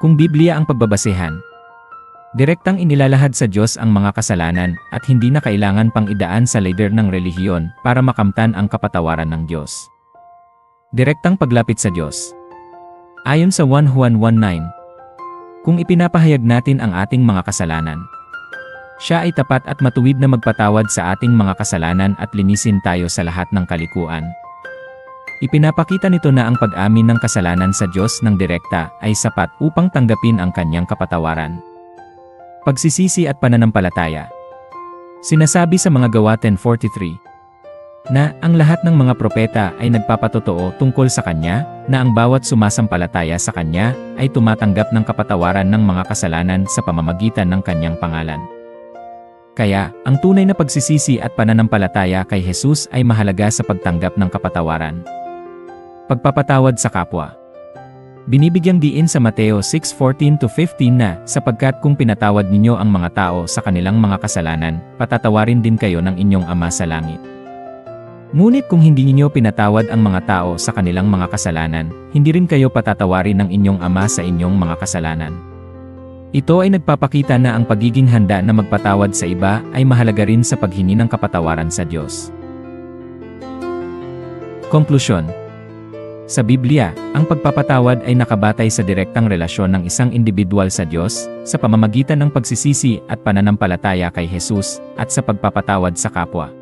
Kung Biblia ang pagbabasehan, direktang inilalahad sa Diyos ang mga kasalanan at hindi na kailangan pang idaan sa lider ng relihiyon para makamtan ang kapatawaran ng Diyos. Direktang paglapit sa Diyos. Ayon sa 1 Juan 1:9, kung ipinapahayag natin ang ating mga kasalanan, siya ay tapat at matuwid na magpatawad sa ating mga kasalanan at linisin tayo sa lahat ng kalikuan. Ipinapakita nito na ang pag-amin ng kasalanan sa Diyos ng direkta ay sapat upang tanggapin ang kanyang kapatawaran. Pagsisisi at pananampalataya. Sinasabi sa mga Gawa 10:43 na ang lahat ng mga propeta ay nagpapatotoo tungkol sa kanya na ang bawat sumasampalataya sa kanya ay tumatanggap ng kapatawaran ng mga kasalanan sa pamamagitan ng kanyang pangalan. Kaya, ang tunay na pagsisisi at pananampalataya kay Jesus ay mahalaga sa pagtanggap ng kapatawaran. Pagpapatawad sa kapwa. Binibigyang diin sa Mateo 6:14-15 na, sapagkat kung pinatawad ninyo ang mga tao sa kanilang mga kasalanan, patatawarin din kayo ng inyong Ama sa langit. Ngunit kung hindi ninyo pinatawad ang mga tao sa kanilang mga kasalanan, hindi rin kayo patatawarin ng inyong Ama sa inyong mga kasalanan. Ito ay nagpapakita na ang pagiging handa na magpatawad sa iba ay mahalaga rin sa paghingi ng kapatawaran sa Diyos. Konklusyon. Sa Biblia, ang pagpapatawad ay nakabatay sa direktang relasyon ng isang individual sa Diyos, sa pamamagitan ng pagsisisi at pananampalataya kay Jesus, at sa pagpapatawad sa kapwa.